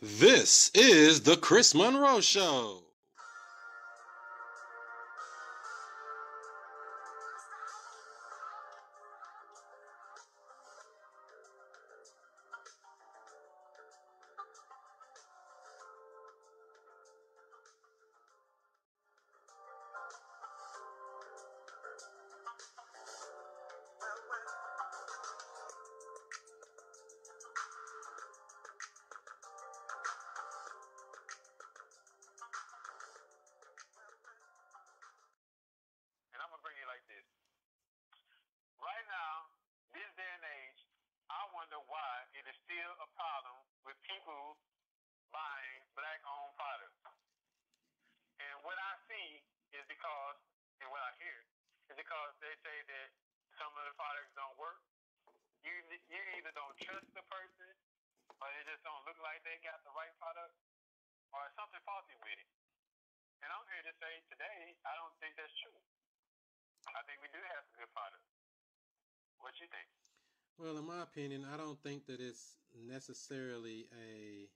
This is the Chris Monroe Show. And I'm gonna bring it like this. Right now, this day and age, I wonder why it is still a problem with people buying black-owned products. And what I see is because, and what I hear is because they say that some of the products don't work. You either don't trust the person, or they just don't look like they got the right product, or something faulty with it. And I'm here to say today, I don't think that's true. I think we do have some good products. What you think? Well, in my opinion, I don't think that it's necessarily a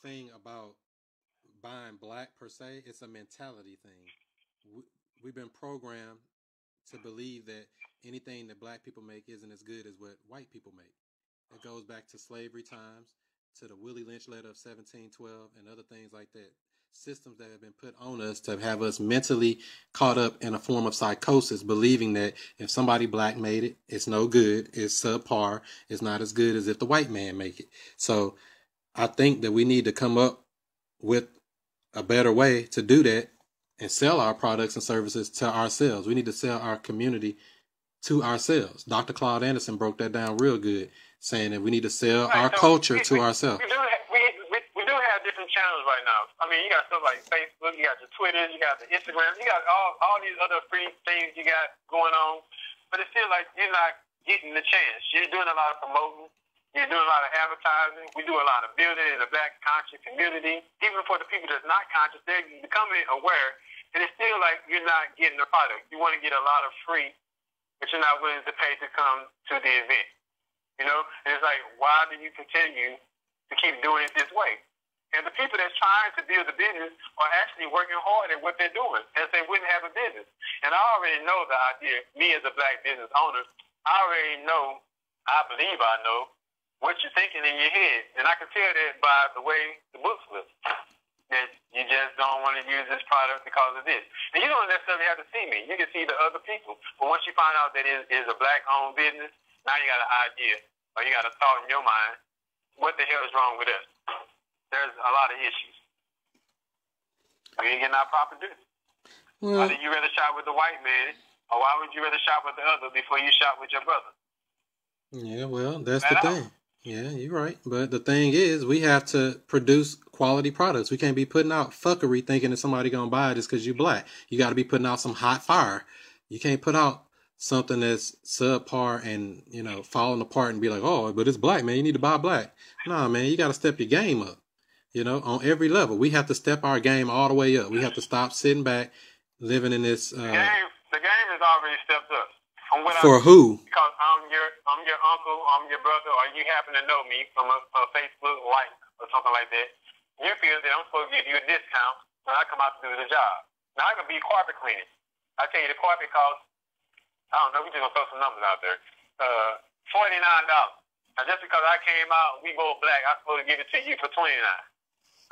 thing about buying black per se. It's a mentality thing. We've been programmed to believe that anything that black people make isn't as good as what white people make. It goes back to slavery times, to the Willie Lynch letter of 1712, and other things like that. Systems that have been put on us to have us mentally caught up in a form of psychosis, believing that if somebody black made it, it's no good, it's subpar, it's not as good as if the white man make it. So I think that we need to come up with a better way to do that and sell our products and services to ourselves. We need to sell our community to ourselves. Dr. Claude Anderson broke that down real good, saying that we need to sell our culture to ourselves. We do have different channels right now. I mean, you got stuff like Facebook, you got your Twitter, you got the Instagram, you got all these other free things you got going on. But it's still like you're not getting the chance. You're doing a lot of promoting. You're doing a lot of advertising. We do a lot of building in the black conscious community. Even for the people that's not conscious, they're becoming aware. And it's still like you're not getting the product. You want to get a lot of free, but you're not willing to pay to come to the event. You know? And it's like, why do you continue to keep doing it this way? And the people that's trying to build a business are actually working hard at what they're doing, as they wouldn't have a business. And I already know the idea, me as a black business owner, I already know, I believe I know, what you're thinking in your head. And I can tell that by the way the books look, that you just don't want to use this product because of this. And you don't necessarily have to see me. You can see the other people. But once you find out that it is a black-owned business, now you got an idea, or you got a thought in your mind, what the hell is wrong with us? There's a lot of issues. We ain't getting our proper due. Well, why did you rather shop with the white man, or why would you rather shop with the other before you shop with your brother? yeah, well, that's the thing. Yeah, you're right. But the thing is, we have to produce quality products. We can't be putting out fuckery thinking that somebody gonna buy it just because you black. You got to be putting out some hot fire. You can't put out something that's subpar and, you know, falling apart and be like, oh, but it's black, man. You need to buy black. Nah, man, you got to step your game up. You know, on every level. We have to step our game all the way up. We have to stop sitting back, living in this. The game is already stepped up. For who? Because I'm your uncle, I'm your brother, or you happen to know me from a Facebook like or something like that. You feel that I'm supposed to give you a discount when I come out to do the job. Now I could be carpet cleaning. I tell you, the carpet costs, I don't know, we just gonna throw some numbers out there. $49. Now just because I came out, we both black, I'm supposed to give it to you for $29.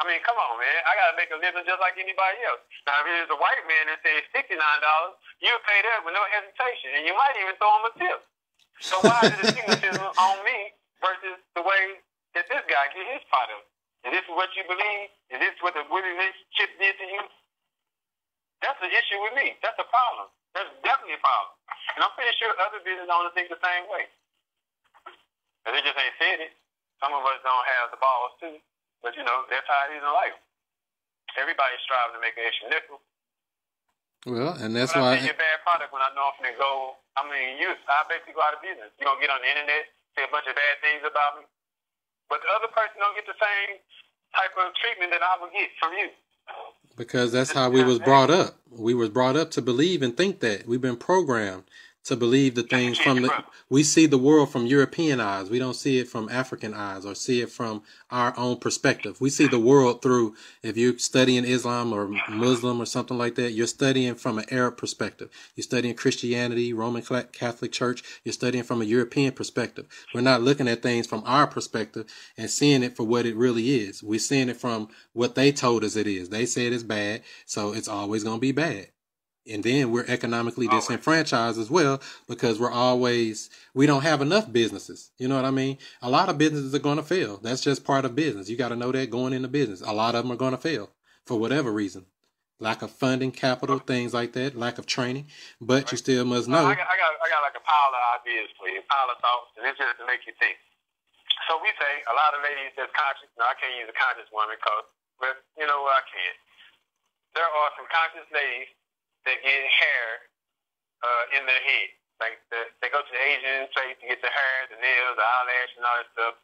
I mean, come on, man. I got to make a living just like anybody else. Now, if it is a white man that says $69, you'll pay that with no hesitation, and you might even throw him a tip. So why is the stigmatism on me versus the way that this guy get his product? Is this what you believe? Is this what the Willie Lynch chip did to you? That's the issue with me. That's a problem. That's definitely a problem. And I'm pretty sure other business owners think the same way. But they just ain't said it. Some of us don't have the balls, too. But, you know, that's how it is in life. Everybody's striving to make an extra nickel. Well, and that's why I why. a bad product when I know I'm going to go. I mean, I basically go out of business. You're going to get on the internet, say a bunch of bad things about me. But the other person don't get the same type of treatment that I would get from you. Because that's how we was brought up. We was brought up to believe and think that. We've been programmed to believe the things from the, we see the world from European eyes. We don't see it from African eyes or see it from our own perspective. We see the world through, if you're studying Islam or Muslim or something like that, you're studying from an Arab perspective. You're studying Christianity, Roman Catholic Church. You're studying from a European perspective. We're not looking at things from our perspective and seeing it for what it really is. We're seeing it from what they told us it is. They said it's bad, so it's always going to be bad. And then we're economically disenfranchised as well because we don't have enough businesses. You know what I mean? A lot of businesses are going to fail. That's just part of business. You got to know that going into business. A lot of them are going to fail for whatever reason. Lack of funding, capital, things like that, lack of training. But you still must know. I got like a pile of ideas for you, a pile of thoughts, and it's just to make you think. So we say a lot of ladies that's conscious. No, I can't use a conscious woman but you know what, I can. There are some conscious ladies that get hair in their head. Like they go to the Asian place to get the hair, the nails, the eyelash, and all that stuff.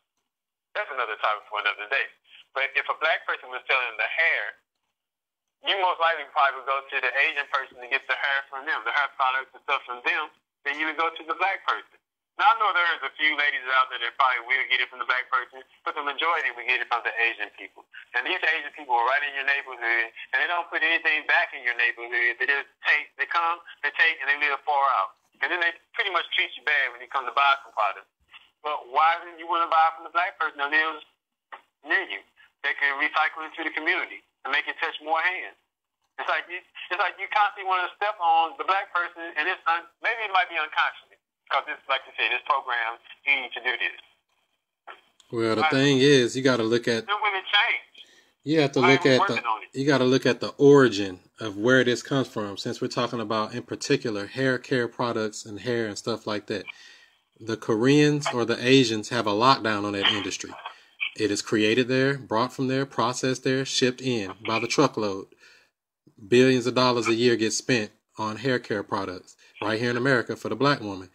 That's another topic for another day. But if a black person was selling the hair, you most likely probably would go to the Asian person to get the hair from them, the hair products and stuff from them, then you would go to the black person. Now, I know there's a few ladies out there that probably will get it from the black person, but the majority will get it from the Asian people. And these Asian people are right in your neighborhood, and they don't put anything back in your neighborhood. They just take, they come, they take, and they live far out. And then they pretty much treat you bad when you come to buy some products. But why didn't you want to buy from the black person that lives near you that can recycle into the community and make it touch more hands? It's like you constantly want to step on the black person, and maybe it might be unconsciously. Because it's like you say, this program, you need to do this. Well, the thing is, you got to look at. When it changed. You have to look at you got to look at the origin of where this comes from. Since we're talking about, in particular, hair care products and hair and stuff like that, the Koreans or the Asians have a lockdown on that industry. It is created there, brought from there, processed there, shipped in by the truckload. Billions of dollars a year get spent on hair care products right here in America for the black woman.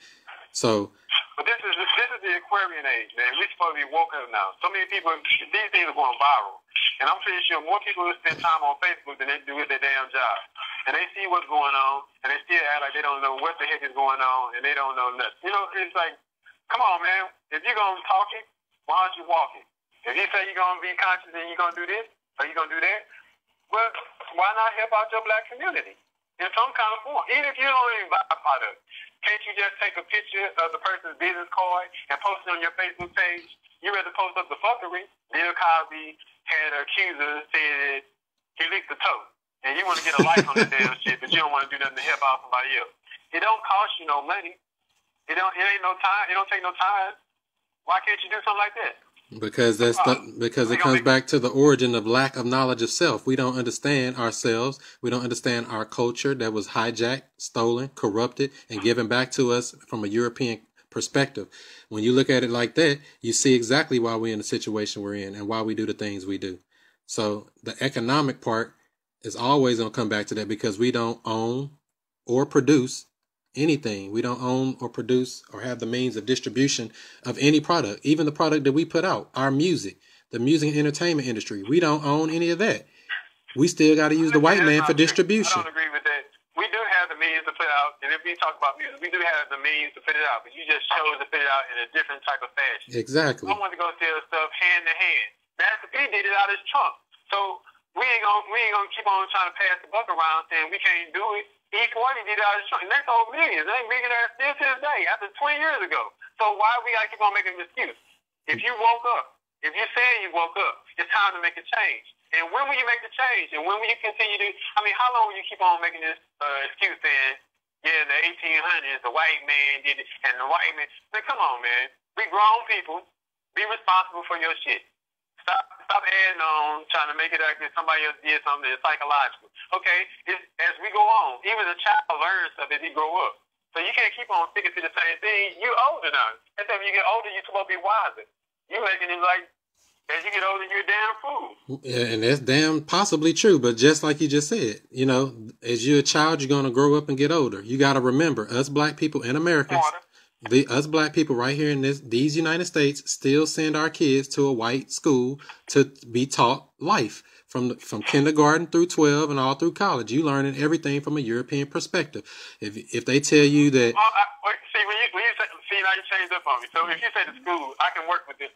So, but this is the Aquarian age, man. We're supposed to be woke up now. So many people, these things are going viral, and I'm pretty sure more people will spend time on Facebook than they do with their damn job. And they see what's going on, and they still act like they don't know what the heck is going on, and they don't know nothing. You know, it's like, come on, man. If you're gonna talk it, why aren't you walking? If you say you're gonna be conscious and you're gonna do this or you're gonna do that, well, why not help out your black community in some kind of form? Even if you don't even buy a product. Can't you just take a picture of the person's business card and post it on your Facebook page? You rather post up the fuckery. Bill Cosby had an accuser said he licked the toe. And you want to get a like on that damn shit, but you don't want to do nothing to help out somebody else. It don't cost you no money. It ain't no time. It don't take no time. Why can't you do something like that? Because because it comes back to the origin of lack of knowledge of self. We don't understand ourselves. We don't understand our culture that was hijacked, stolen, corrupted, and given back to us from a European perspective. When you look at it like that, you see exactly why we're in the situation we're in and why we do the things we do. So the economic part is always going to come back to that because we don't own or produce anything. We don't own or produce or have the means of distribution of any product, even the product that we put out, our music, the music and entertainment industry. We don't own any of that. We still got to use the white man for distribution. I don't agree with that. We do have the means to put it out, and if we talk about music, we do have the means to put it out, but you just chose to put it out in a different type of fashion. Exactly. I want to go sell stuff hand to hand. Master P did it out of his trunk. So we ain't gonna keep on trying to pass the buck around saying we can't do it. E40 did it out of his trunk. And they sold millions. They ain't millionaires still to this day after 20 years ago. So why we gotta keep on making an excuse? If you woke up, if you're saying you woke up, it's time to make a change. And when will you make the change? And when will you continue to? I mean, how long will you keep on making this excuse saying, yeah, in the 1800s, the white man did it, and the white man? Man, come on, man. We grown people. Be responsible for your shit. Stop adding on, trying to make it like somebody else did something that's psychological. Okay, as we go on, even a child learns stuff as he grow up. So you can't keep on sticking to the same thing. You're older now. Every time you get older, you're supposed to be wiser. You're making it like, as you get older, you're a damn fool. Yeah, and that's damn possibly true. But just like you just said, you know, as you're a child, you're going to grow up and get older. You got to remember, us black people in America, us black people right here in these United States still send our kids to a white school to be taught life from kindergarten through 12 and all through college. You learning everything from a European perspective. If they tell you that, now you changed up on me. So if you say the school, I can work with the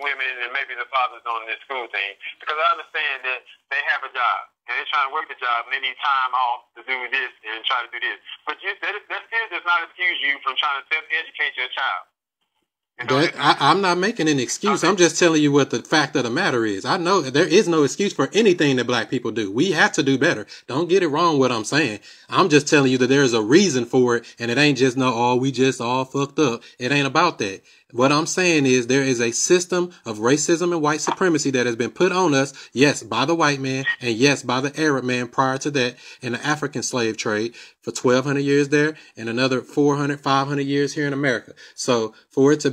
women and maybe the fathers on this school thing, because I understand that they have a job and they're trying to work the job and they need time off to do this and try to do this. But that still does not excuse you from trying to self-educate your child. I'm not making an excuse. I'm just telling you what the fact of the matter is. I know there is no excuse for anything that black people do. We have to do better. Don't get it wrong what I'm saying. I'm just telling you that there's a reason for it, and it ain't just we just all fucked up. It ain't about that. What I'm saying is there is a system of racism and white supremacy that has been put on us, yes, by the white man, and yes, by the Arab man prior to that, in the African slave trade for 1,200 years there, and another 400, 500 years here in America. So for it to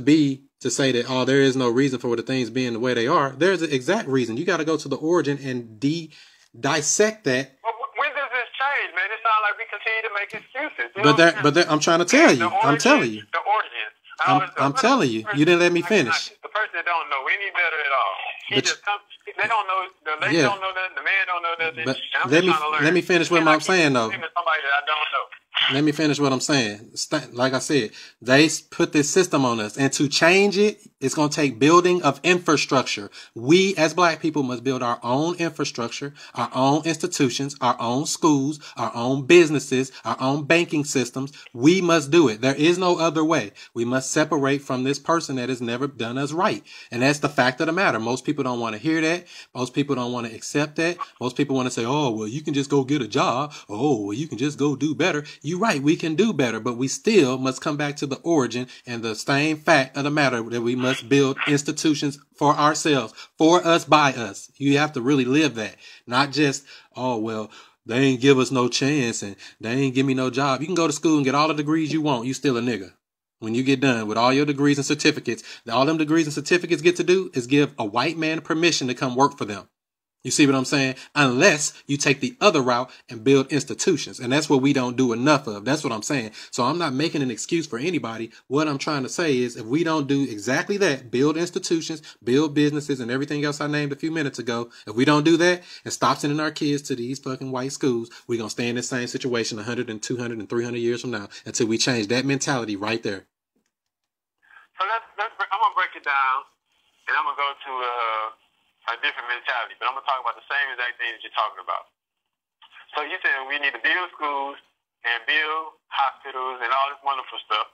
say that, there is no reason for the things being the way they are, there's an exact reason. You got to go to the origin and dissect that. When does this change, man? It sounds like we continue to make excuses. But I'm trying to tell you. I'm telling you. The origin. I'm telling you. You didn't let me finish. The person that don't know any better at all. They don't know. The lady don't know nothing. The man don't know nothing. But let me finish what I'm saying though. Somebody that I don't know. Let me finish what I'm saying. Like I said, they put this system on us, and to change it, it's going to take building of infrastructure. We as black people must build our own infrastructure, our own institutions, our own schools, our own businesses, our own banking systems. We must do it. There is no other way. We must separate from this person that has never done us right. And that's the fact of the matter. Most people don't want to hear that. Most people don't want to accept that. Most people want to say, oh, well, you can just go get a job. Oh, well, you can just go do better. You're right. We can do better, but we still must come back to the origin and the same fact of the matter that we must build institutions for ourselves, for us, by us. You have to really live that, not just, oh, well, they ain't give us no chance and they ain't give me no job. You can go to school and get all the degrees you want. You still a nigga. When you get done with all your degrees and certificates, all them degrees and certificates get to do is give a white man permission to come work for them. You see what I'm saying? Unless you take the other route and build institutions. And that's what we don't do enough of. That's what I'm saying. So I'm not making an excuse for anybody. What I'm trying to say is if we don't do exactly that, build institutions, build businesses and everything else I named a few minutes ago, if we don't do that and stop sending our kids to these fucking white schools, we're going to stay in the same situation 100 and 200 and 300 years from now until we change that mentality right there. So I'm going to break it down and I'm going to go to a different mentality, but I'm going to talk about the same exact thing that you're talking about. So you said we need to build schools and build hospitals and all this wonderful stuff.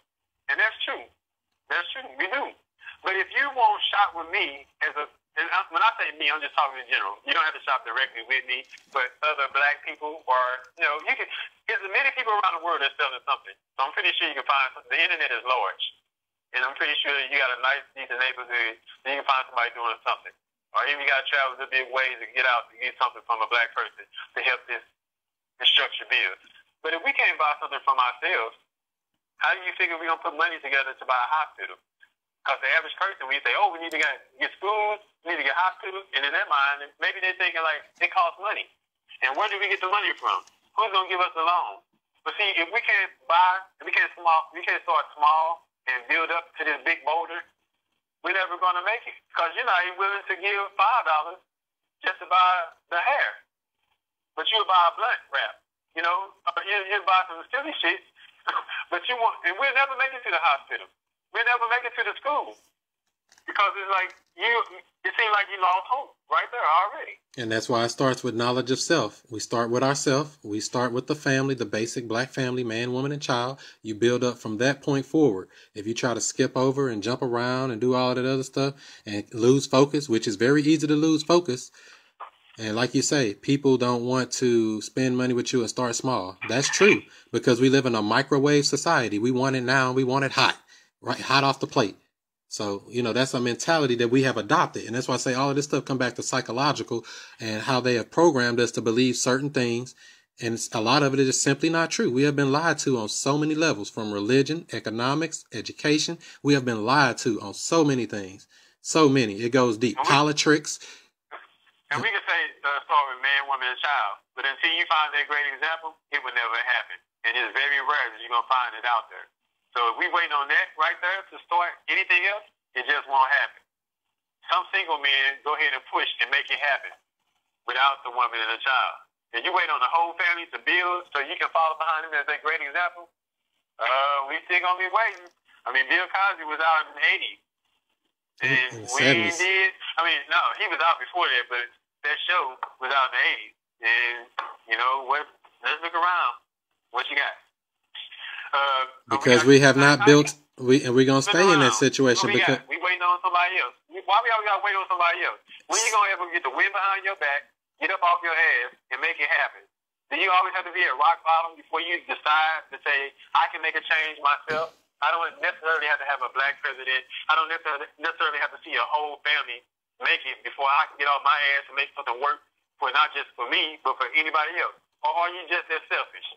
And that's true. That's true. We do. But if you won't shop with me when I say me, I'm just talking in general. You don't have to shop directly with me, but other black people there's many people around the world that's selling something. So I'm pretty sure you can find something. The internet is large. And I'm pretty sure you got a nice, decent neighborhood, then you can find somebody doing something. Or even you got to travel to big ways to get out to get something from a black person to help this structure build. But if we can't buy something from ourselves, how do you figure we're going to put money together to buy a hospital? Because the average person, we say, we need to get schools, we need to get hospitals, and in their mind, maybe they're thinking like, it costs money. And where do we get the money from? Who's going to give us the loan? But see, if we can't start small and build up to this big boulder, we're never going to make it because you're not even willing to give $5 just to buy the hair. But you'll buy a blunt wrap, you'll buy some silly shit, but and we'll never make it to the hospital. We'll never make it to the school because it's like it seems like you lost hope right there already. And that's why it starts with knowledge of self. We start with ourselves. We start with the family, the basic black family, man, woman, and child. You build up from that point forward. If you try to skip over and jump around and do all that other stuff and lose focus, which is very easy to lose focus. And like you say, people don't want to spend money with you and start small. That's true because we live in a microwave society. We want it now. We want it hot, right? Hot off the plate. So, that's a mentality that we have adopted. And that's why I say all of this stuff come back to psychological and how they have programmed us to believe certain things. And a lot of it is simply not true. We have been lied to on so many levels, from religion, economics, education. We have been lied to on so many things. So many. It goes deep. Politics. And we can say start with man, woman, and child. But until you find that great example, it will never happen. And it's very rare that you're going to find it out there. So if we wait on that right there to start anything else, it just won't happen. Some single men go ahead and push and make it happen. without the woman and the child. If you wait on the whole family to build so you can follow behind them as a great example, we still gonna be waiting. I mean, Bill Cosby was out in the 80s. And we did, I mean, no, he was out before that, but that show was out in the 80s. And, you know, what? Let's look around. What you got? Because we have not built, and we're going to stay in that situation. Because we waiting on somebody else. Why we always got to wait on somebody else? When you going to ever get the wind behind your back, get up off your ass, and make it happen? Do you always have to be at rock bottom before you decide to say, I can make a change myself? I don't necessarily have to have a black president. I don't necessarily have to see a whole family make it before I can get off my ass and make something work for not just for me, but for anybody else. Or are you just as selfish?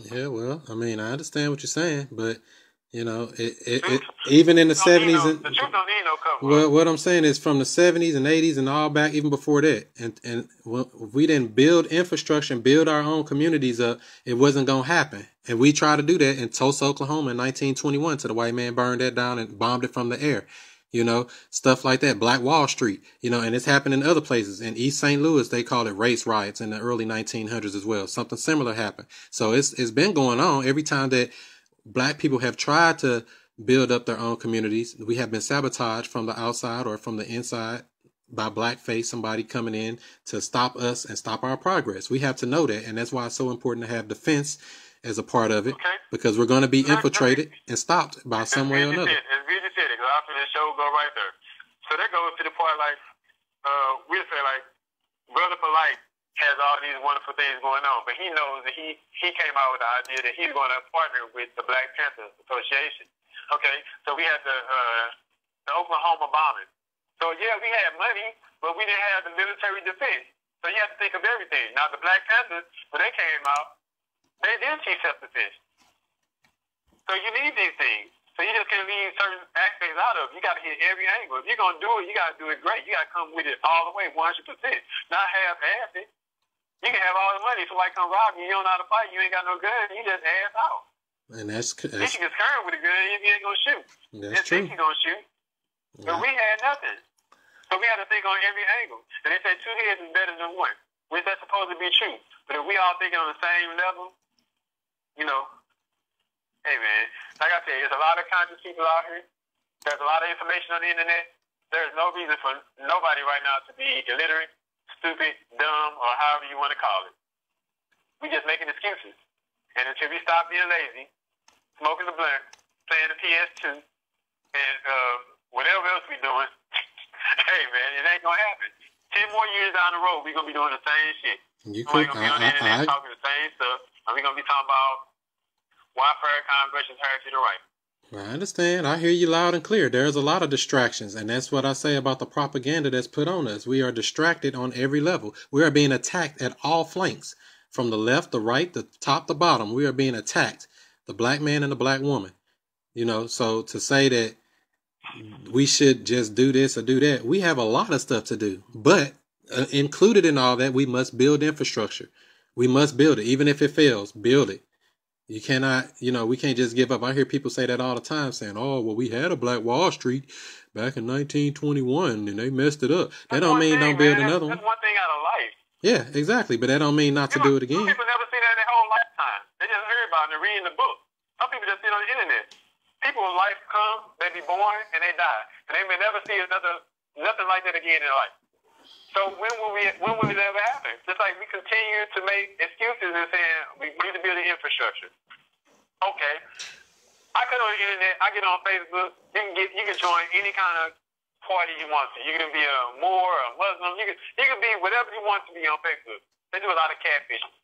Yeah, well, I mean, I understand what you're saying, but you know, even in the 70s and the truth don't need no cover. Well, what I'm saying is from the 70s and 80s and all back, even before that, and we didn't build infrastructure and build our own communities up, it wasn't gonna happen. And we tried to do that in Tulsa, Oklahoma, in 1921, till the white man burned that down and bombed it from the air. You know, stuff like that. Black Wall Street, you know, and it's happened in other places. In East St. Louis, they called it race riots in the early 1900s as well. Something similar happened. So it's been going on. Every time that black people have tried to build up their own communities, we have been sabotaged from the outside or from the inside by blackface, somebody coming in to stop us and stop our progress. We have to know that. And that's why it's so important to have defense as a part of it, because we're going to be infiltrated and stopped by some way or another. It's really said it, because after this show go right there. So that goes to the part like, we'll say like, Brother Polite has all these wonderful things going on, but he knows that he came out with the idea that he's going to partner with the Black Panthers Association. Okay, so we had the Oklahoma bombing. So yeah, we had money, but we didn't have the military defense. So you have to think of everything. Now the Black Panthers, when they came out, they did teach self-defense. So you need these things. So you just can't leave certain aspects out of it. You got to hit every angle. If you're going to do it, you got to do it great. You got to come with it all the way, 100%. Not half-ass it. You can have all the money. Somebody come rob you, you don't know how to fight, you ain't got no gun, you just ass out. And that's you can get scared with a gun if you ain't going to shoot. That's true. You're going to shoot. Yeah. But we had nothing. So we had to think on every angle. And they say 2 heads is better than 1. Which that's supposed to be true. But if we all thinking on the same level, you know, hey man, like I said, there's a lot of conscious people out here. There's a lot of information on the internet. There's no reason for nobody right now to be illiterate, stupid, dumb, or however you want to call it. We just making excuses. And until we stop being lazy, smoking the blunt, playing the PS2, and whatever else we doing, hey man, it ain't gonna happen. 10 more years down the road, we're gonna be doing the same shit. We're gonna be on the internet talking the same stuff, and we're gonna be talking about why prayer conversions heard to the right. I understand. I hear you loud and clear. There's a lot of distractions, and that's what I say about the propaganda that's put on us. We are distracted on every level. We are being attacked at all flanks, from the left, the right, the top, the bottom. We are being attacked, the black man and the black woman. You know, so to say that we should just do this or do that, we have a lot of stuff to do. But included in all that, we must build infrastructure. We must build it. Even if it fails, build it. You cannot, you know, we can't just give up. I hear people say that all the time, saying, oh, well, we had a Black Wall Street back in 1921 and they messed it up. That don't mean don't build another one. That's one thing out of life. Yeah, exactly. But that don't mean not to do it again. Some people never see that in their whole lifetime. They just heard about it and reading the book. Some people just see it on the internet. People's life come, they be born, and they die. And they may never see nothing like that again in life. So when will it ever happen? Just like we continue to make excuses and saying we need to build an infrastructure. Okay. I get on the internet, I get on Facebook, you can join any kind of party you want to. You can be a Moor, a Muslim, you can be whatever you want to be on Facebook. They do a lot of catfishing.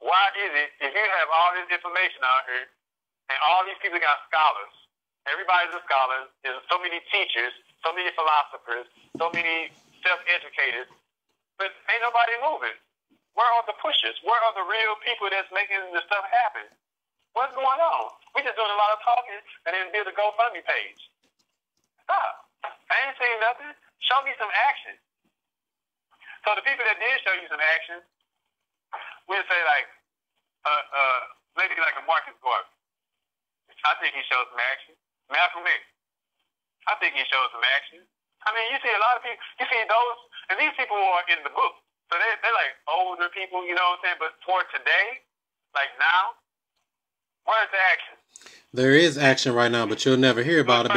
Why is it if you have all this information out here and all these people got scholars, everybody's a scholar, there's so many teachers, so many philosophers, so many self-educators, but ain't nobody moving. Where are the pushers? Where are the real people that's making the stuff happen? What's going on? We just doing a lot of talking and then build a GoFundMe page. Stop. I ain't saying nothing. Show me some action. So the people that did show you some action, we'll say like, maybe like a Marcus Garvey. I think he showed some action. Malcolm X. I think he showed some action. I mean, you see a lot of people, you see those, and these people are in the book. So they're like older people, you know what I'm saying? But for today, like now, where's the action? There is action right now, but you'll never hear about it.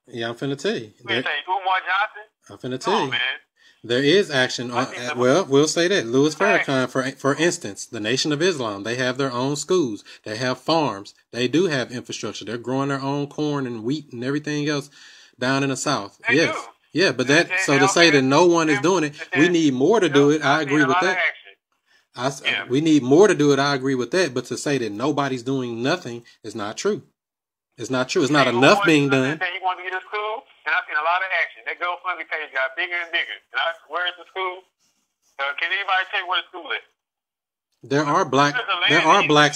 Yeah, I'm finna tell you. Umar Johnson? I'm finna tell you. Man. There is action. Well, we'll say that. Louis Farrakhan, for instance, the Nation of Islam, they have their own schools. They have farms. They do have infrastructure. They're growing their own corn and wheat and everything else down in the South. They yes. do. Yeah, but so to say that no one is doing it, we need more to do it. I agree with that. We need more to do it. I agree with that. But to say that nobody's doing nothing is not true. It's not true. It's not enough being done. He wanted to get a school, and I've seen a lot of action. That GoFundMe page got bigger and bigger. And where's the school? Can anybody tell me where the school is? There are black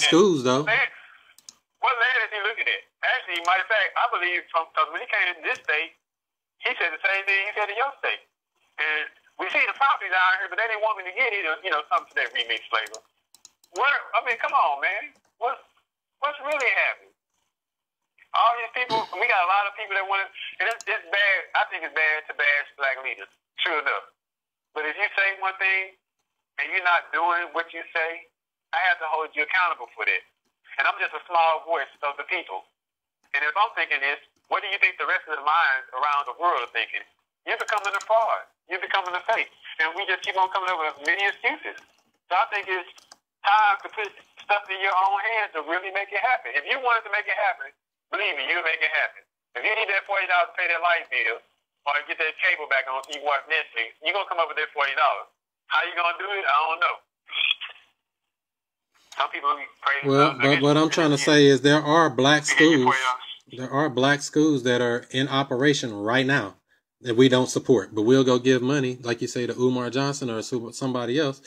schools, though. What land is he looking at? Actually, matter of fact, I believe because when he came to this state, he said the same thing he said in your state. And we see the property down here, but they didn't want me to get either, something to that remix flavor. Come on, man. What's really happening? All these people, we got a lot of people that want to, and it's bad. I think it's bad to bash black leaders. True enough. But if you say one thing and you're not doing what you say, I have to hold you accountable for that. And I'm just a small voice of the people. And if I'm thinking this, what do you think the rest of the minds around the world are thinking? You're becoming a fraud. You're becoming a fake. And we just keep on coming up with many excuses. So I think it's time to put stuff in your own hands to really make it happen. If you wanted to make it happen, believe me, you'll make it happen. If you need that $40 to pay that light bill or get that cable back on so you watch Netflix, you're going to come up with that $40. How you going to do it? I don't know. Some people crazy. Well, but what I'm trying to say is there are black schools. There are black schools that are in operation right now that we don't support, but we'll go give money, like you say, to Umar Johnson or somebody else.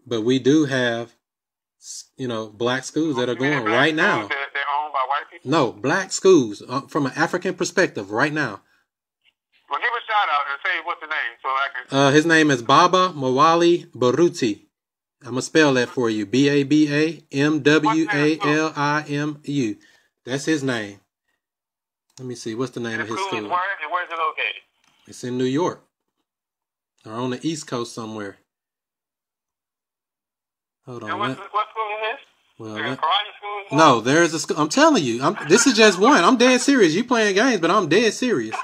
But we do have, black schools that are going right now. They're owned by white people? No, black schools from an African perspective right now. Well, give a shout out and say what's the name so I can. His name is Baba Mawali Baruti. I'm gonna spell that for you. BABAMWALIMU. That's his name. Let me see. What's the name of his school? Where and where's it located? It's in New York, or on the East Coast somewhere. Hold on. And what school is this? Well, karate school? No, there's a school. I'm telling you. This is just one. I'm dead serious. You playing games, but I'm dead serious.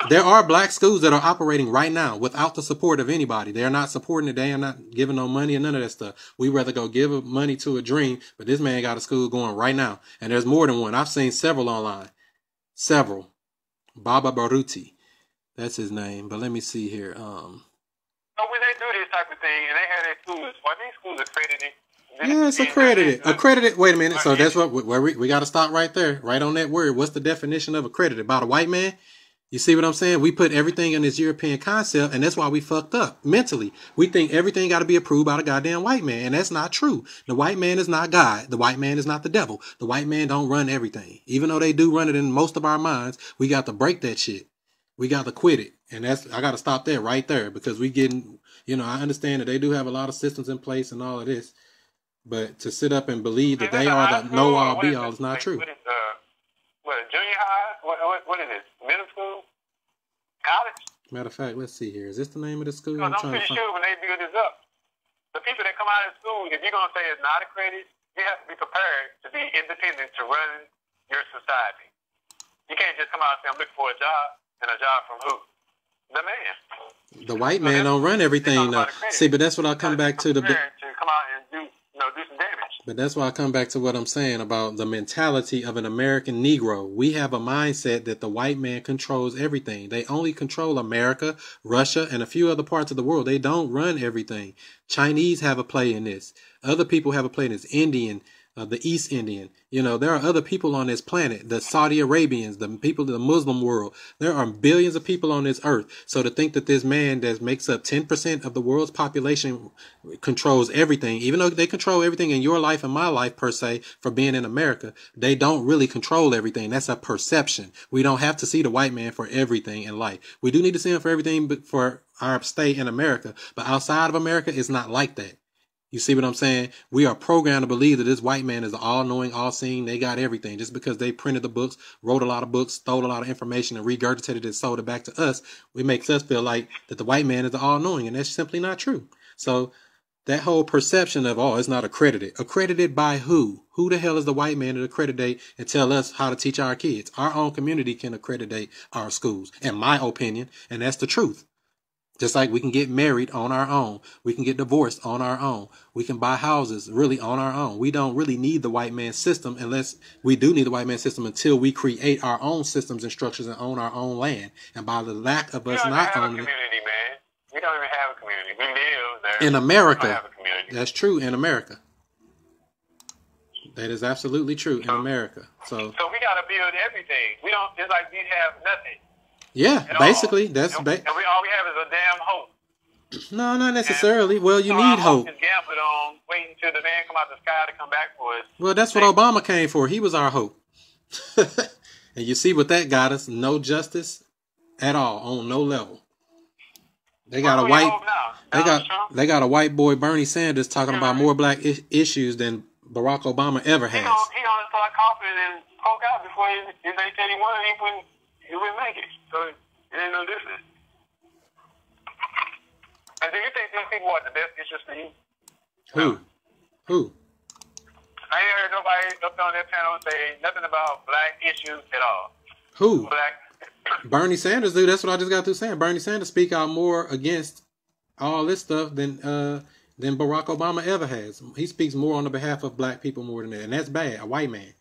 There are black schools that are operating right now without the support of anybody. They're not supporting it. They are not giving no money and none of that stuff. We rather go give money to a dream, but this man got a school going right now. And there's more than one. I've seen several online. Several. Baba Baruti. That's his name. But let me see here. So when they do this type of thing and they have their schools, are these schools accredited? Yeah, it's accredited. Accredited. Wait a minute. So that's what we got to stop right there. Right on that word. What's the definition of accredited? By the white man? You see what I'm saying? We put everything in this European concept, and that's why we fucked up mentally. We think everything got to be approved by the goddamn white man, and that's not true. The white man is not God. The white man is not the devil. The white man don't run everything. Even though they do run it in most of our minds, we got to break that shit. We got to quit it. And I got to stop there right there because we getting, I understand that they do have a lot of systems in place and all of this, but to sit up and believe that they are the know-all, be-all is not true. What, junior high? What is it? Middle school? College? Matter of fact, let's see here. Is this the name of the school? Because I'm pretty sure when they build this up, the people that come out of school, if you're going to say it's not accredited, you have to be prepared to be independent to run your society. You can't just come out and say, I'm looking for a job, and a job from who? The man. The white man don't run everything, though. See, but that's what I'll come back to. To come out and do some damage. But that's why I come back to what I'm saying about the mentality of an American Negro. We have a mindset that the white man controls everything. They only control America, Russia, and a few other parts of the world. They don't run everything. Chinese have a play in this. Other people have a play in this. Indian, the East Indian. There are other people on this planet, the Saudi Arabians, the people of the Muslim world. There are billions of people on this earth. So to think that this man that makes up 10% of the world's population controls everything, even though they control everything in your life and my life per se for being in America, they don't really control everything. That's a perception. We don't have to see the white man for everything in life. We do need to see him for everything but for our stay in America. But outside of America, it's not like that. You see what I'm saying? We are programmed to believe that this white man is all-knowing, all-seeing. They got everything. Just because they printed the books, wrote a lot of books, stole a lot of information, and regurgitated it, sold it back to us, it makes us feel like that the white man is the all-knowing, and that's simply not true. So that whole perception of, oh, it's not accredited. Accredited by who? Who the hell is the white man to accreditate and tell us how to teach our kids? Our own community can accreditate our schools, in my opinion, and that's the truth. Just like we can get married on our own. We can get divorced on our own. We can buy houses really on our own. We don't really need the white man's system unless we do need the white man's system until we create our own systems and structures and own our own land. And by the lack of us not owning it. Man. We don't even have a community. We live there. In America. We don't have a community. That's true in America. That is absolutely true in America. So we got to build everything. We don't, it's like we have nothing. Yeah, basically, that's... and all we have is a damn hope. No, not necessarily. Well, you need hope. Just gambled on waiting until the man come out the sky to come back for us. Well, that's what Obama came for. He was our hope. And you see what that got us? No justice at all on no level. They got a white... They got a white boy, Bernie Sanders, talking about more black issues than Barack Obama ever has. He gonna start coughing and poke out before they said he won. He wouldn't make it. So it ain't no difference. And do you think these people are the best issues for you? Who? I ain't heard nobody up on that panel say nothing about black issues at all. Who? Black. Bernie Sanders, dude. That's what I just got through saying. Bernie Sanders speak out more against all this stuff than Barack Obama ever has. He speaks more on the behalf of black people more than that, and that's bad. A white man.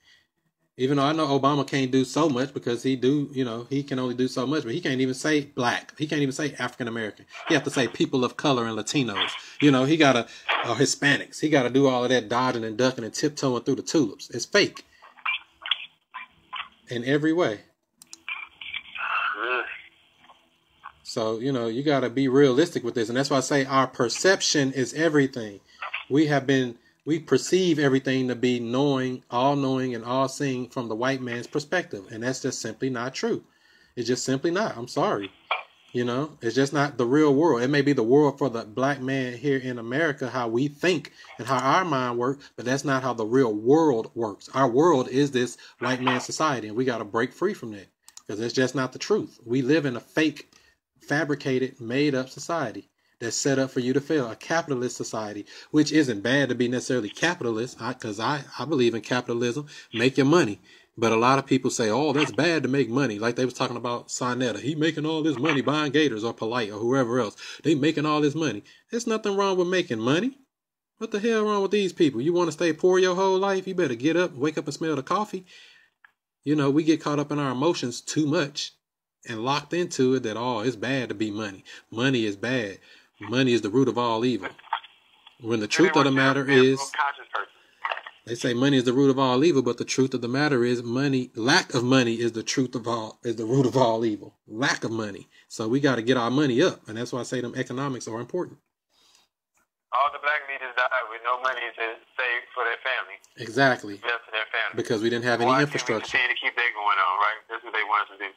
Even though I know Obama can't do so much because he can only do so much, but he can't even say black. He can't even say African American. He have to say people of color and Latinos. He got Hispanics. He got to do all of that dodging and ducking and tiptoeing through the tulips. It's fake in every way. So, you got to be realistic with this. And that's why I say our perception is everything. We perceive everything to be all-knowing and all-seeing from the white man's perspective. And that's just simply not true. It's just simply not. I'm sorry. It's just not the real world. It may be the world for the black man here in America, how we think and how our mind works, but that's not how the real world works. Our world is this white man society, and we got to break free from that because it's just not the truth. We live in a fake, fabricated, made-up society that's set up for you to fail, a capitalist society, which isn't bad to be necessarily capitalist, because I believe in capitalism, make your money. But a lot of people say, oh, that's bad to make money. Like they was talking about Sonetta. He making all this money buying gators, or Polite, or whoever else. They making all this money. There's nothing wrong with making money. What the hell wrong with these people? You want to stay poor your whole life? You better get up, wake up and smell the coffee. We get caught up in our emotions too much and locked into it that, oh, it's bad to be money. Money is bad. Money is the root of all evil. When the truth of the matter is, they say money is the root of all evil, but the truth of the matter is lack of money is the root of all evil. Lack of money. So we got to get our money up. And that's why I say them economics are important. All the black leaders died with no money to save for their family. Exactly. Left to their family. Because we didn't have any infrastructure. Why can't we continue to keep that going on, right? That's what they want us to do.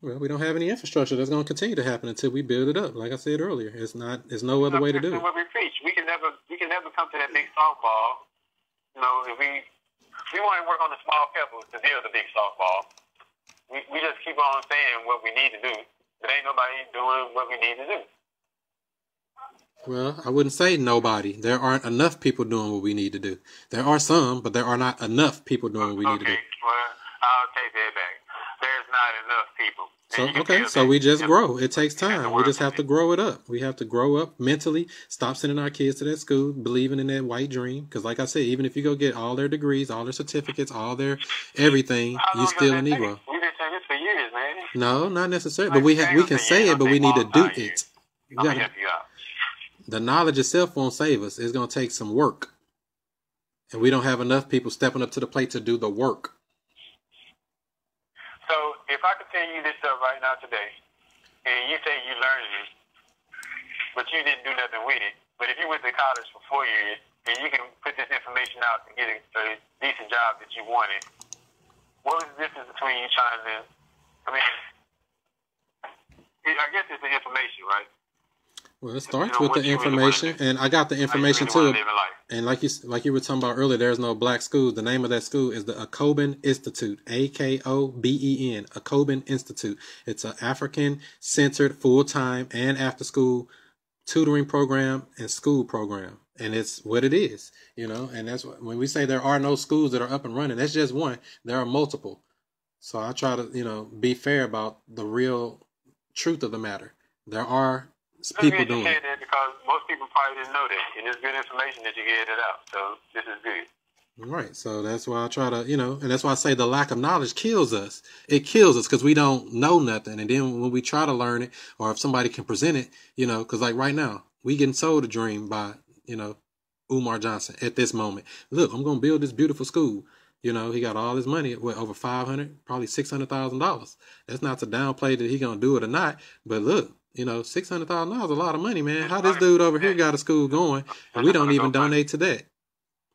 Well, we don't have any infrastructure that's going to continue to happen until we build it up. Like I said earlier, there's no other way to do it. What we preach, we can never come to that big softball. If we want to work on the small pebbles to build the big softball. We just keep on saying what we need to do, but ain't nobody doing what we need to do. Well, I wouldn't say nobody. There aren't enough people doing what we need to do. There are some, but there are not enough people doing what we need to do. Well, I'll take that back. There's not enough people. So we just grow. It takes time. We just have to grow it up. We have to grow up mentally, stop sending our kids to that school, believing in that white dream. Because like I said, even if you go get all their degrees, all their certificates, all their everything, you still a Negro. We've been saying this for years, man. No, not necessarily. But we can say it, but we need to do it. I'll help you out. The knowledge itself won't save us. It's going to take some work. And we don't have enough people stepping up to the plate to do the work. So if I could tell you this stuff right now today, and you say you learned it, but you didn't do nothing with it, but if you went to college for 4 years, and you can put this information out to get a decent job that you wanted, what was the difference between you trying to, I guess it's the information, right? Well, it starts with the information, and I got the information too. And like you were talking about earlier, there's no black schools. The name of that school is the Akoben Institute, Akoben, Akoben Institute. It's an African-centered, full-time and after-school tutoring program and school program, and it's what it is, And that's when we say there are no schools that are up and running. That's just one. There are multiple. So I try to, be fair about the real truth of the matter. There are people doing it. Because most people probably didn't know that, and it's good information that you get it out. So this is good. Right. So that's why I try to, and that's why I say the lack of knowledge kills us. It kills us because we don't know nothing. And then when we try to learn it, or if somebody can present it, because like right now, we getting sold a dream by, Umar Johnson at this moment. Look, I'm going to build this beautiful school. He got all his money, over $500,000, probably $600,000. That's not to downplay that he going to do it or not. But look, $600,000 is a lot of money, man. How this dude over here got a school going, and we don't even donate to that.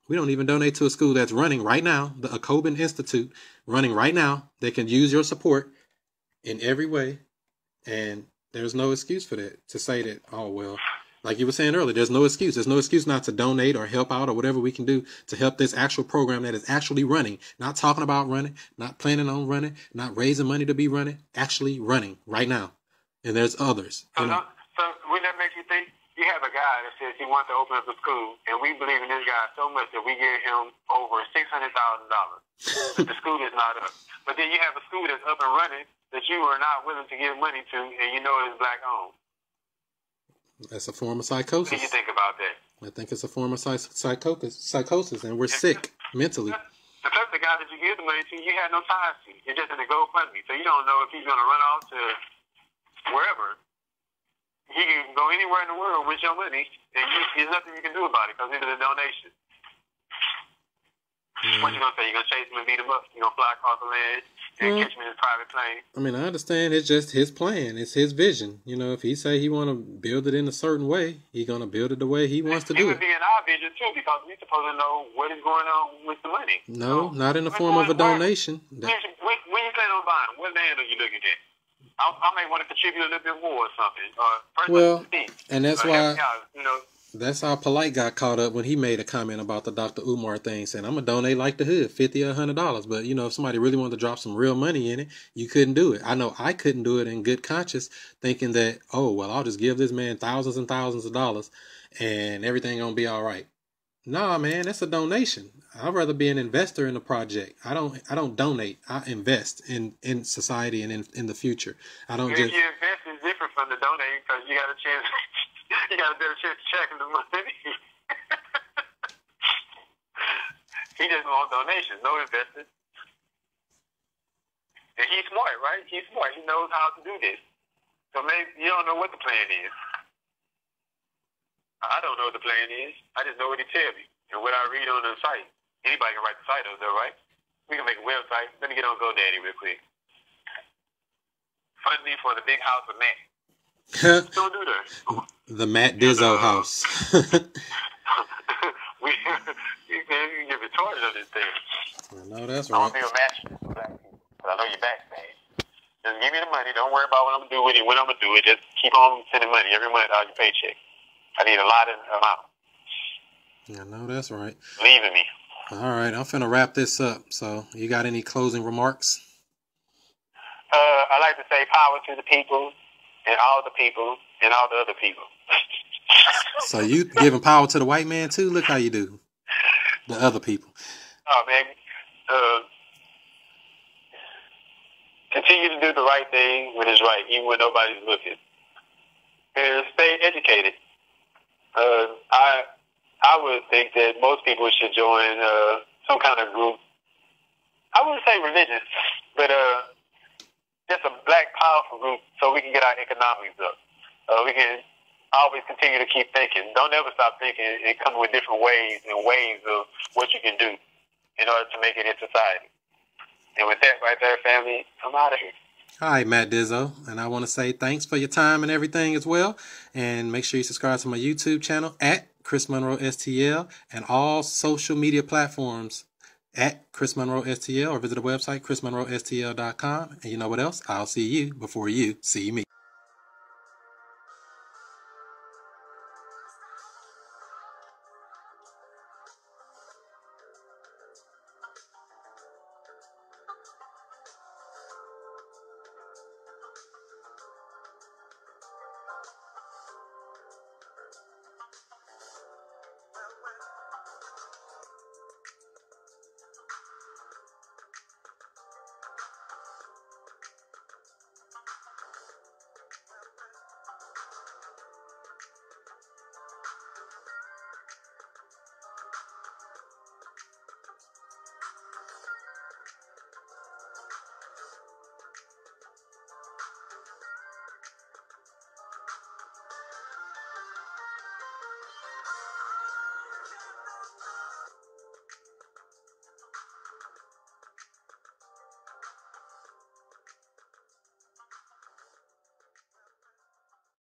We don't even donate to a school that's running right now, the Akoben Institute, running right now. They can use your support in every way, and there's no excuse for that, to say that, oh, well, like you were saying earlier, there's no excuse. There's no excuse not to donate or help out or whatever we can do to help this actual program that is actually running. Not talking about running, not planning on running, not raising money to be running, actually running right now. And there's others. So would that make you think? You have a guy that says he wants to open up a school, and we believe in this guy so much that we give him over $600,000. But the school is not up. But then you have a school that's up and running that you are not willing to give money to, and you know it's black owned. That's a form of psychosis. What do you think about that? I think it's a form of psychosis, and we're sick mentally. Because the guy that you give the money to, you had no ties to. You're just in a GoFundMe, so you don't know if he's going to run off to wherever. He can go anywhere in the world with your money, and there's nothing you can do about it because it's a donation. What you going to say? You're going to chase him and beat him up? You're going to fly across the land and catch him in his private plane? I mean, I understand. It's just his plan. It's his vision. If he say he want to build it in a certain way, he's going to build it the way he wants to do it. It would be in our vision, too, because we're supposed to know what is going on with the money. No, not in the form of a donation. When you plan on buying, what land are you looking at? I may want to contribute a little bit more or something. Well, and that's why that's how Polite got caught up when he made a comment about the Dr. Umar thing, saying, I'm going to donate like the hood, $50 or $100. But, if somebody really wanted to drop some real money in it, you couldn't do it. I know I couldn't do it in good conscience, thinking that, oh, well, I'll just give this man thousands and thousands of dollars and everything going to be all right. Nah, man, that's a donation. I'd rather be an investor in a project. I don't donate. I invest in society and in the future. I don't just. If you invest, is different from the donating because you got a chance. You got a better chance of checking the money. He doesn't want donations, no investment. And he's smart, right? He's smart. He knows how to do this. So maybe you don't know what the plan is. I don't know what the plan is. I just know what he tells me and what I read on the site. Anybody can write the site up there, right? We can make a website. Let me get on GoDaddy real quick. Fund me for the big house with Matt. Don't do that. The Matt Dizzo house. We get retarded on this thing. I know that's right. I want to be a match for black people. But I know you're back, man. Just give me the money. Don't worry about what I'm going to do with it, when I'm going to do it. Just keep on sending money every month out of your paycheck. I need a lot of amount. I know that's right. Leaving me. All right, I'm finna wrap this up. So, you got any closing remarks? I like to say power to the people and all the people and all the other people. So you giving power to the white man too? Look how you do. The other people. Oh man, continue to do the right thing when it's right, even when nobody's looking. And stay educated. I would think that most people should join some kind of group. I wouldn't say religious, but just a black powerful group so we can get our economics up. We can always continue to keep thinking. Don't ever stop thinking and come with different ways and ways of what you can do in order to make it in society. And with that right there, family, I'm out of here. All right, Matt Dizzo, and I want to say thanks for your time and everything as well. And make sure you subscribe to my YouTube channel at ChrisMonroeSTL and all social media platforms at ChrisMonroeSTL, or visit the website ChrisMonroeSTL.com. And you know what else? I'll see you before you see me.